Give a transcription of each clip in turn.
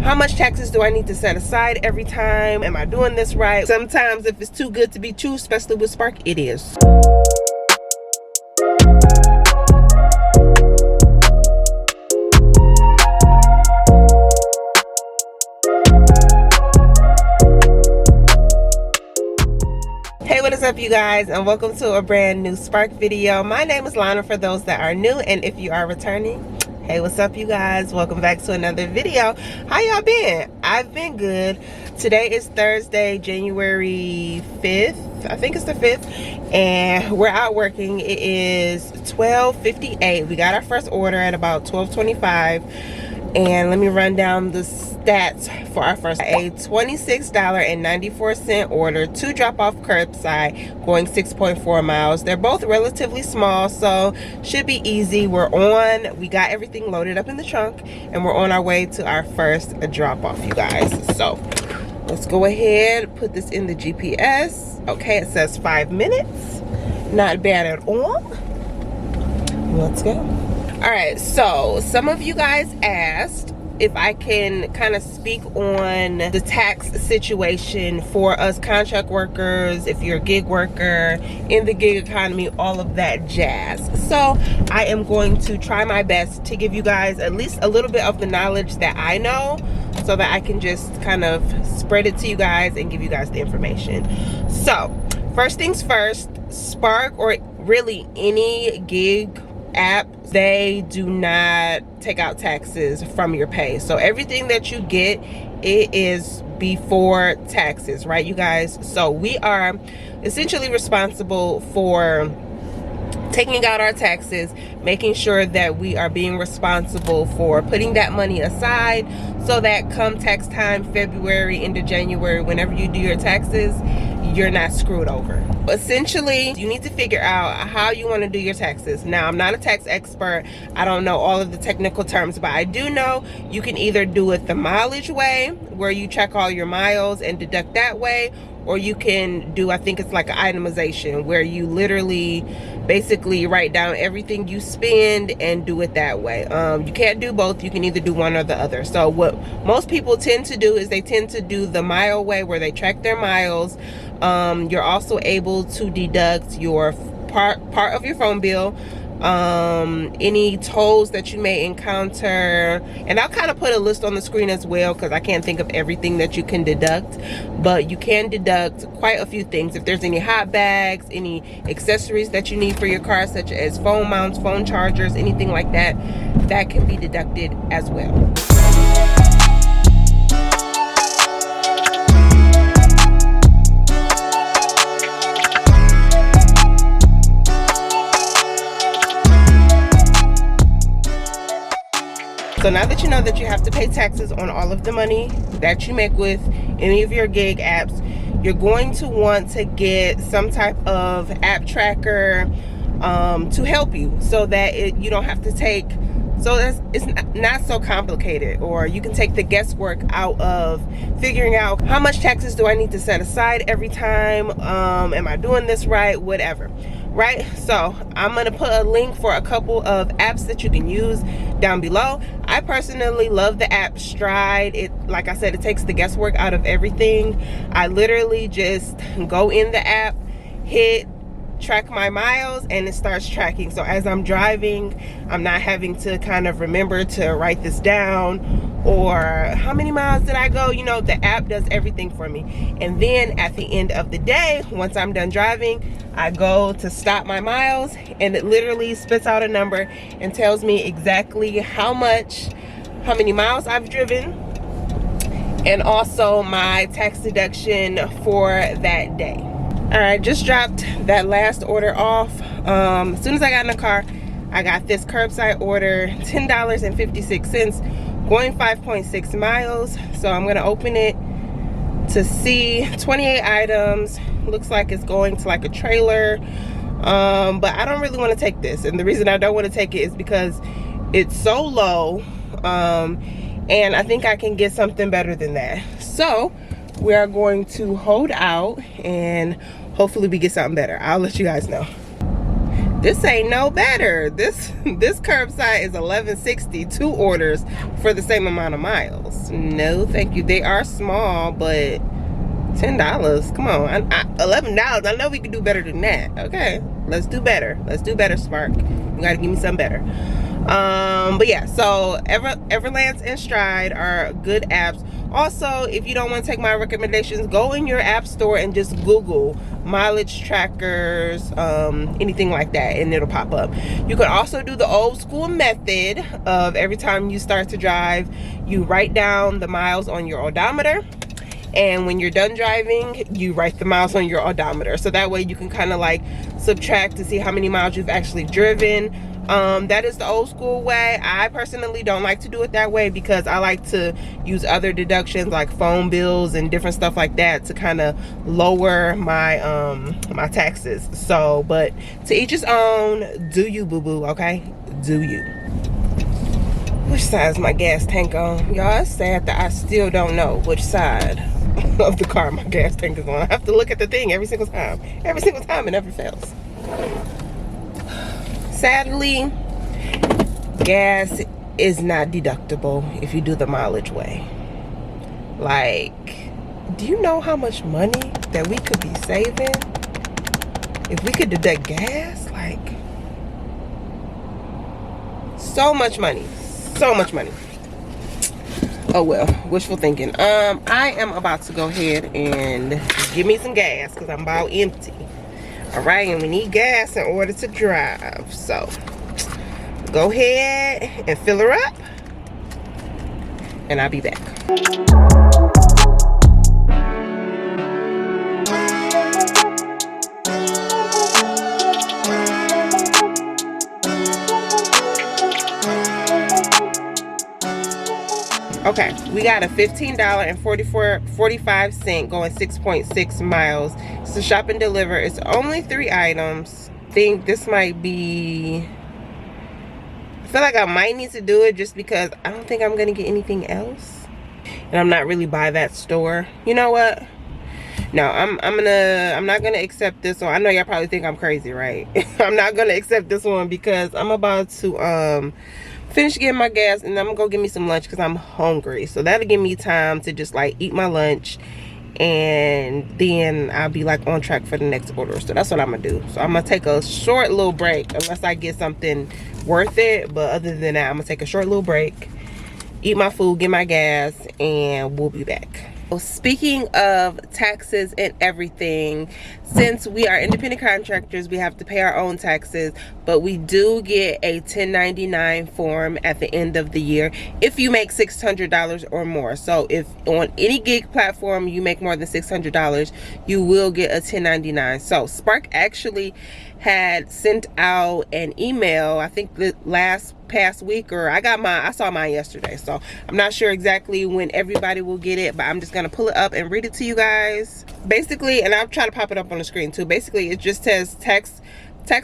how much taxes do I need to set aside every time? Am I doing this right? Sometimes if it's too good to be true, especially with Spark, it is. Hey, what is up, you guys, and welcome to a brand new Spark video. My name is Lana for those that are new, and if you are returning, hey, what's up, you guys? Welcome back to another video. How y'all been? I've been good. Today is Thursday, January 5th. I think it's the 5th, and we're out working. It is 12:58. We got our first order at about 12:25. And let me run down the stats for our first. A $26.94 order, 2 drop-off curbside, going 6.4 miles. They're both relatively small, so should be easy. We got everything loaded up in the trunk, and we're on our way to our first drop-off, you guys. So let's go ahead, put this in the GPS. Okay, it says 5 minutes. Not bad at all. Let's go. All right, so some of you guys asked if I can kind of speak on the tax situation for us contract workers, if you're a gig worker, in the gig economy, all of that jazz. So I am going to try my best to give you guys at least a little bit of the knowledge that I know, so that I can just kind of spread it to you guys and give you guys the information. So first things first, Spark, or really any gig app, they do not take out taxes from your pay. So everything that you get, it is before taxes, right, you guys? So we are essentially responsible for taking out our taxes, making sure that we are being responsible for putting that money aside, so that come tax time, February into January, whenever you do your taxes, you're not screwed over. Essentially, you need to figure out how you want to do your taxes. Now, I'm not a tax expert. I don't know all of the technical terms, but I do know you can either do it the mileage way, where you check all your miles and deduct that way, or you can do, I think it's like an itemization, where you literally basically write down everything you spend and do it that way. You can't do both. You can either do one or the other. So what most people tend to do is they tend to do the mile way, where they track their miles. You're also able to deduct your part of your phone bill, any tolls that you may encounter, and I'll kind of put a list on the screen as well, because I can't think of everything that you can deduct, but you can deduct quite a few things. If there's any hot bags, any accessories that you need for your car, such as phone mounts, phone chargers, anything like that, that can be deducted as well. So now that you know that you have to pay taxes on all of the money that you make with any of your gig apps, you're going to want to get some type of app tracker to help you, so that you don't have to take, so it's not so complicated, or you can take the guesswork out of figuring out how much taxes do I need to set aside every time, am I doing this right, whatever. Right, so I'm gonna put a link for a couple of apps that you can use down below. I personally love the app Stride. It, like I said, it takes the guesswork out of everything. I literally just go in the app, hit track my miles, and it starts tracking. So as I'm driving, I'm not having to kind of remember to write this down, or how many miles did I go. You know, the app does everything for me. And then at the end of the day, once I'm done driving, I go to stop my miles, and it literally spits out a number and tells me exactly how many miles I've driven, and also my tax deduction for that day. All right, just dropped that last order off. As soon as I got in the car, I got this curbside order, $10.56, going 5.6 miles. So I'm gonna open it to see 28 items. Looks like it's going to like a trailer, but I don't really want to take this, and the reason I don't want to take it is because it's so low, and I think I can get something better than that. So we are going to hold out, and hopefully we get something better. I'll let you guys know. This ain't no better. This curbside is $11.60, 2 orders for the same amount of miles. No thank you. They are small, but $10, come on. $11, I know we can do better than that. Okay, let's do better. Let's do better, Spark. You gotta give me something better. But yeah, so Everlance and Stride are good apps. Also, if you don't want to take my recommendations, go in your app store and just Google mileage trackers, anything like that, and it'll pop up. You can also do the old school method of every time you start to drive, you write down the miles on your odometer, and when you're done driving, you write the miles on your odometer. So that way you can kind of like subtract to see how many miles you've actually driven. That is the old school way. I personally don't like to do it that way because I like to use other deductions like phone bills and different stuff like that to kind of lower my my taxes. So, but to each his own. Do you, boo-boo, okay? Do you. Which side is my gas tank on? Y'all, it's sad that I still don't know which side of the car my gas tank is on. I have to look at the thing every single time. Every single time, it never fails. Sadly, gas is not deductible if you do the mileage way. Like, do you know how much money that we could be saving if we could deduct gas? Like, so much money. So much money. Oh well, wishful thinking. I am about to go ahead and give me some gas because I'm about empty. All right, and we need gas in order to drive. So go ahead and fill her up, and I'll be back. Okay, we got a $15.45 going 6.6 miles. So shop and deliver. It's only 3 items. I think this might be, I feel like I might need to do it just because I don't think I'm gonna get anything else, and I'm not really by that store. You know what? No, I'm not gonna accept this one. I know y'all probably think I'm crazy, right? I'm not gonna accept this one because I'm about to finish getting my gas, and I'm gonna go get me some lunch because I'm hungry. So that'll give me time to just like eat my lunch, and then I'll be like on track for the next order. So that's what I'm gonna do. So I'm gonna take a short little break unless I get something worth it, but other than that, I'm gonna take a short little break, eat my food, get my gas, and we'll be back. Well, speaking of taxes and everything, since we are independent contractors, we have to pay our own taxes, but we do get a 1099 form at the end of the year if you make $600 or more. So if on any gig platform you make more than $600, you will get a 1099. So Spark actually had sent out an email, I think the past week, or I saw mine yesterday, so I'm not sure exactly when everybody will get it, but I'm just gonna pull it up and read it to you guys. Basically, and I'll try to pop it up on the screen too. Basically, it just says tax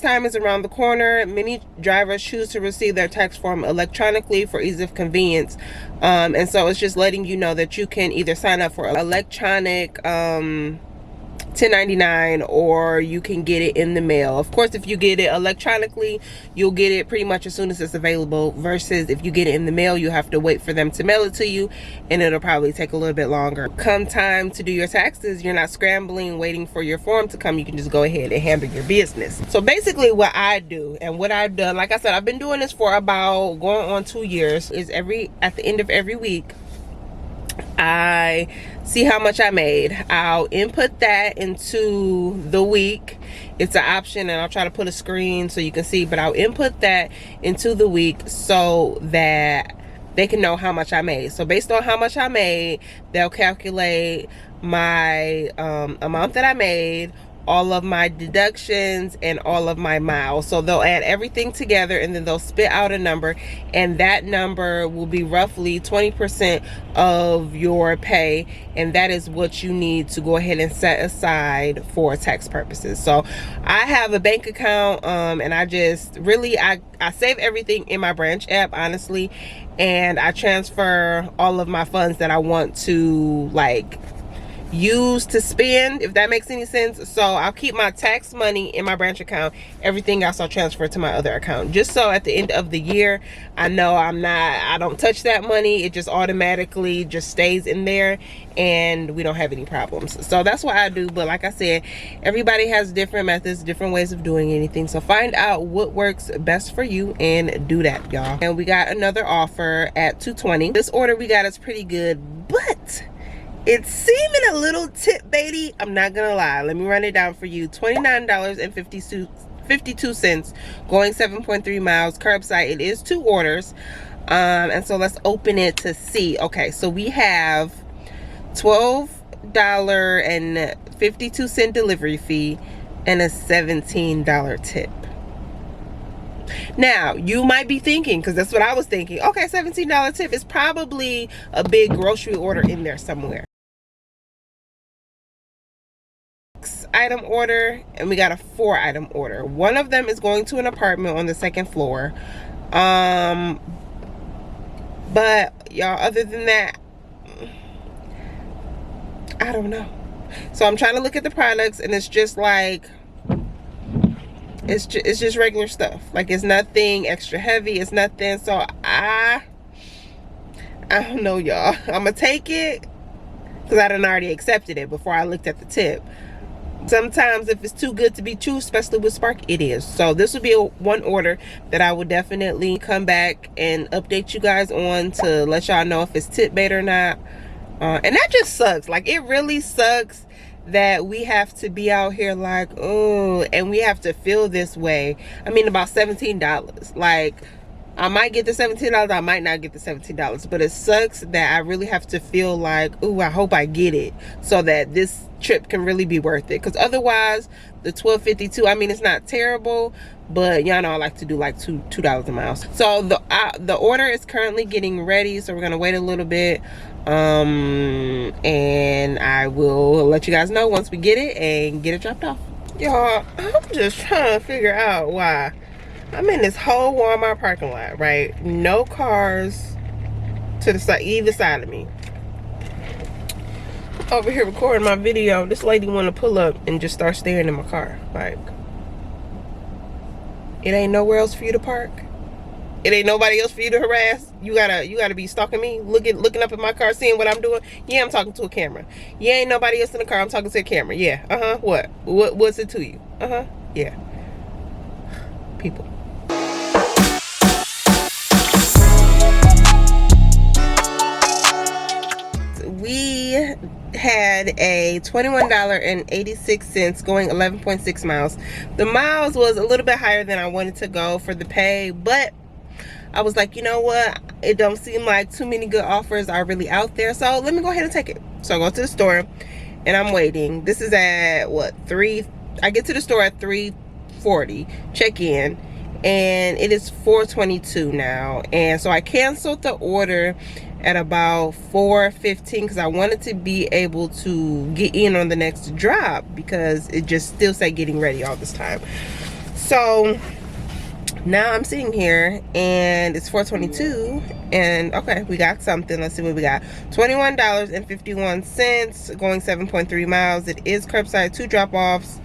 time is around the corner. Many drivers choose to receive their tax form electronically for ease of convenience, and so it's just letting you know that you can either sign up for electronic 1099, or you can get it in the mail. Of course, if you get it electronically, you'll get it pretty much as soon as it's available, versus if you get it in the mail, you have to wait for them to mail it to you, and it'll probably take a little bit longer. Come time to do your taxes, you're not scrambling waiting for your form to come. You can just go ahead and handle your business. So basically what I do, and what I've done, like I said, I've been doing this for about going on 2 years, is at the end of every week, I see how much I made. I'll input that into the week. It's an option, and I'll try to put a screen so you can see, but I'll input that into the week so that they can know how much I made. So based on how much I made, they'll calculate my amount that I made, all of my deductions, and all of my miles. So they'll add everything together, and then they'll spit out a number, and that number will be roughly 20% of your pay, and that is what you need to go ahead and set aside for tax purposes. So I have a bank account, and I just really I save everything in my branch app, honestly, and I transfer all of my funds that I want to, like, use to spend, if that makes any sense. So I'll keep my tax money in my branch account. Everything else I'll transfer to my other account, just so at the end of the year I know I don't touch that money. It just automatically just stays in there and we don't have any problems. So that's what I do. But like I said, everybody has different methods, different ways of doing anything. So find out what works best for you and do that, y'all. And we got another offer at $220. This order we got is pretty good, but it's seeming a little tip baity. I'm not gonna lie. Let me run it down for you. $29.52, going 7.3 miles, curbside. It is 2 orders. And so let's open it to see. Okay, so we have $12.52 delivery fee and a $17 tip. Now you might be thinking, because that's what I was thinking, okay, $17 tip is probably a big grocery order in there somewhere. Item order, and we got a 4-item order. One of them is going to an apartment on the 2nd floor. But y'all, other than that, I don't know. So I'm trying to look at the products, and it's just like, it's just regular stuff. Like, it's nothing extra heavy, it's nothing. So I don't know, y'all. I'm gonna take it because I done already accepted it before I looked at the tip. Sometimes if it's too good to be true, especially with Spark, it is. So this would be one order that I would definitely come back and update you guys on to let y'all know if it's tip bait or not. And that just sucks. Like, it really sucks that we have to be out here like, oh, and we have to feel this way. I mean, about $17. Like, I might get the $17, I might not get the $17, but it sucks that I really have to feel like, oh, I hope I get it so that this trip can really be worth it. Because otherwise, the $12.52, I mean, it's not terrible, but y'all know I like to do like $2 a mile. So the order is currently getting ready, so we're gonna wait a little bit, and I will let you guys know once we get it and get it dropped off. Y'all, I'm just trying to figure out why I'm in this whole Walmart parking lot, right? No cars to the side, either side of me. Over here recording my video, this lady want to pull up and just start staring in my car. Like, it ain't nowhere else for you to park. It ain't nobody else for you to harass. You gotta be stalking me, looking up at my car, seeing what I'm doing. Yeah, I'm talking to a camera. Yeah, ain't nobody else in the car. I'm talking to a camera. Yeah. What's it to you? Yeah. People. We had a $21.86 going 11.6 miles. The miles was a little bit higher than I wanted to go for the pay, but I was like, you know what, it don't seem like too many good offers are really out there, so let me go ahead and take it. So I go to the store and I'm waiting. This is at what, 3, I get to the store at 3:40, check in, and it is 4:22 now. And so I canceled the order at about 4:15 because I wanted to be able to get in on the next drop, because it just still say getting ready all this time. So now I'm sitting here and it's 4:22, and okay, we got something. Let's see what we got. $21.51 going 7.3 miles. It is curbside, 2 drop-offs.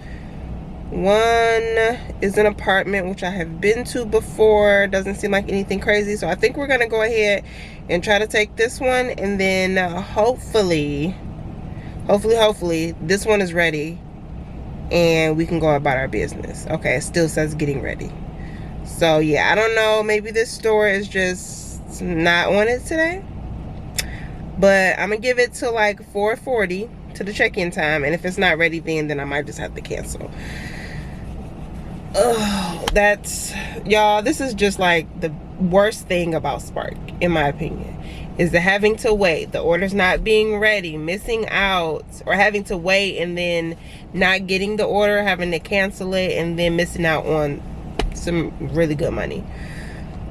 One is an apartment, which I have been to before. Doesn't seem like anything crazy, so I think we're gonna go ahead and try to take this one, and then hopefully this one is ready and we can go about our business. Okay, it still says getting ready. So yeah, I don't know, maybe this store is just not on it today, but I'm gonna give it to like 4:40 to the check-in time, and if it's not ready then I might just have to cancel. Oh, that's, y'all, this is just like the worst thing about Spark, in my opinion, is the having to wait, the orders not being ready, missing out, or having to wait and then not getting the order, having to cancel it, and then missing out on some really good money.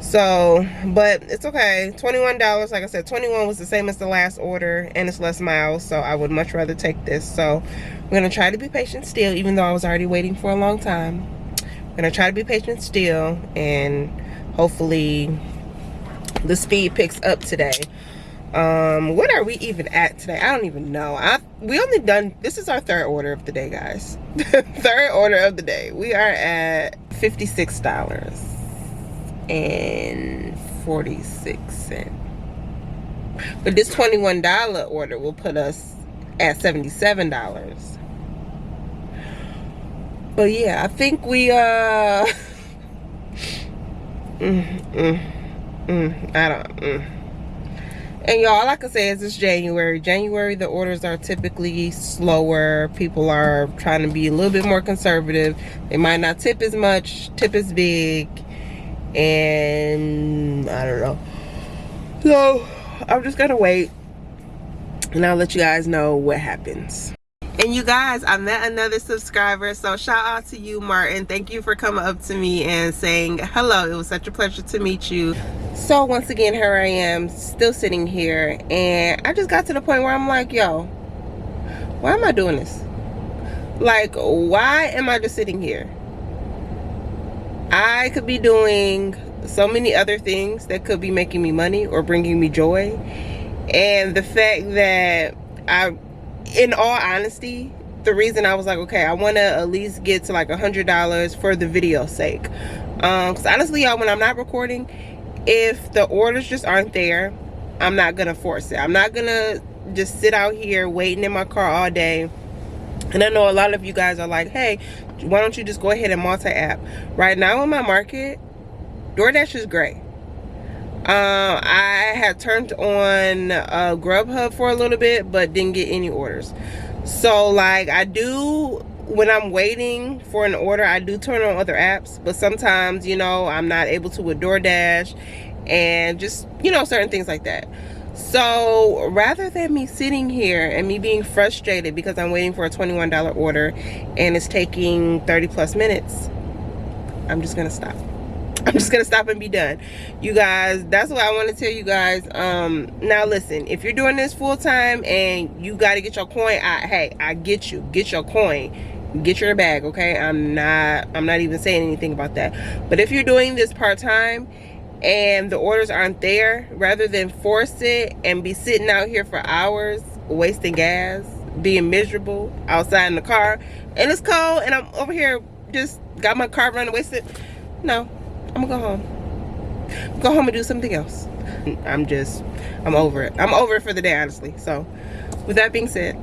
So, but it's okay. $21, like I said, 21 was the same as the last order, and it's less miles, so I would much rather take this. So we're gonna try to be patient still, even though I was already waiting for a long time. I'm gonna try to be patient still, and hopefully the speed picks up today. What are we even at today? I don't even know. This is our third order of the day, guys. Third order of the day. We are at $56.46. But this $21 order will put us at $77. But yeah, I think we I don't. And y'all, all I can say is it's January. January, the orders are typically slower. People are trying to be a little bit more conservative. They might not tip as much, tip as big, and I don't know. So I'm just gonna wait, and I'll let you guys know what happens. And you guys, I met another subscriber, so shout out to you, Martin. Thank you for coming up to me and saying hello. It was such a pleasure to meet you. So once again, here I am, still sitting here, and I just got to the point where I'm like, yo, why am I doing this? Like, why am I just sitting here? I could be doing so many other things that could be making me money or bringing me joy. And the fact that in all honesty, the reason I was like, okay, I want to at least get to like $100 for the video's sake. Because honestly, y'all, when I'm not recording, if the orders just aren't there, I'm not going to force it. I'm not going to just sit out here waiting in my car all day. And I know a lot of you guys are like, hey, why don't you just go ahead and multi-app? Right now in my market, DoorDash is great. I had turned on Grubhub for a little bit, but didn't get any orders. So like, I do, when I'm waiting for an order, I do turn on other apps, but sometimes, you know, I'm not able to with DoorDash and just, you know, certain things like that. So rather than me sitting here and me being frustrated because I'm waiting for a $21 order and it's taking 30 plus minutes, I'm just gonna stop. I'm just gonna stop and be done. You guys, that's what I want to tell you guys. Now listen, if you're doing this full time and you got to get your coin, I get you. Get your coin, get your bag, okay? I'm not even saying anything about that. But if you're doing this part time and the orders aren't there, rather than force it and be sitting out here for hours wasting gas, being miserable outside in the car, and it's cold and I'm over here just got my car running wasted. No, I'm gonna go home. Go home and do something else. I'm over it. I'm over it for the day, honestly. So with that being said,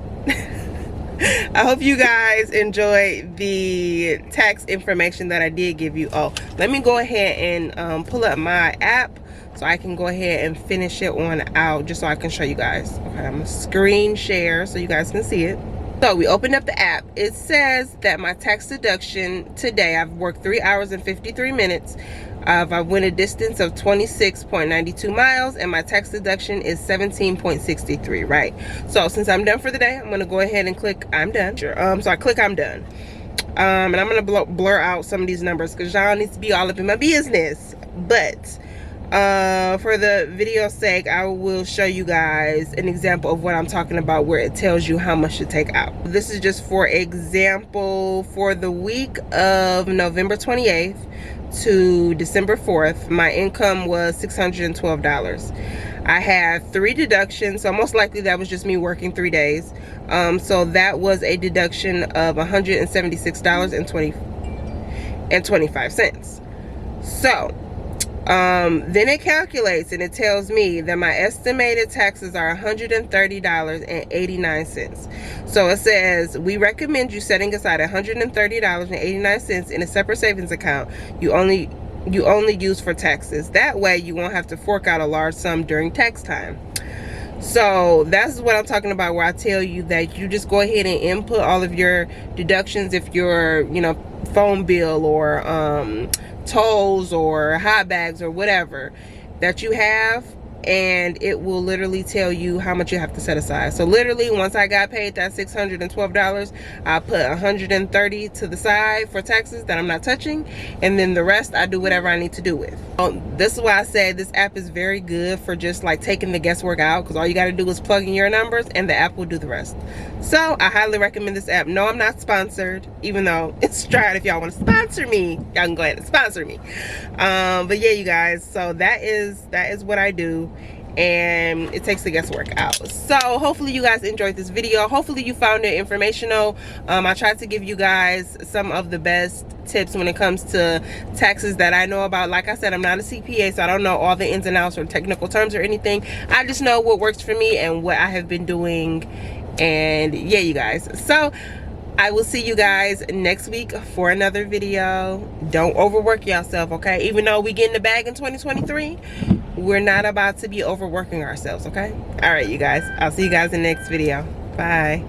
I hope you guys enjoyed the tax information that I did give you. Oh, let me go ahead and pull up my app so I can go ahead and finish it on out, just so I can show you guys. Okay, I'm gonna screen share so you guys can see it. So we opened up the app. It says that my tax deduction today, I've worked 3 hours and 53 minutes. I've went a distance of 26.92 miles, and my tax deduction is 17.63, right? So since I'm done for the day, I'm gonna go ahead and click I'm done. So I click I'm done. And I'm gonna blur out some of these numbers because y'all need to be all up in my business. But for the video's sake, I will show you guys an example of what I'm talking about, where it tells you how much to take out. This is just for example for the week of November 28th to December 4th. My income was $612. I had 3 deductions, so most likely that was just me working 3 days. So that was a deduction of $176.25. So then it calculates and it tells me that my estimated taxes are $130.89. So it says, we recommend you setting aside $130.89 in a separate savings account you only use for taxes. That way you won't have to fork out a large sum during tax time. So that's what I'm talking about, where I tell you that you just go ahead and input all of your deductions, if your, you know, phone bill or tolls or hot bags or whatever that you have, and it will literally tell you how much you have to set aside. So literally, once I got paid that $612, I put $130 to the side for taxes that I'm not touching, and then the rest I do whatever I need to do with. This is why I said this app is very good for just like taking the guesswork out, because all you got to do is plug in your numbers and the app will do the rest. So I highly recommend this app. No, I'm not sponsored, even though it's tried. If y'all want to sponsor me, y'all can go ahead and sponsor me. But yeah, you guys, so that is what I do. and it takes the guesswork out. So hopefully you guys enjoyed this video. Hopefully you found it informational. I tried to give you guys some of the best tips when it comes to taxes that I know about. Like I said, I'm not a CPA, so I don't know all the ins and outs or technical terms or anything. I just know what works for me and what I have been doing. And yeah, you guys, so I will see you guys next week for another video. Don't overwork yourself, okay? Even though we get in the bag in 2023, we're not about to be overworking ourselves, okay? All right, you guys, I'll see you guys in the next video. Bye.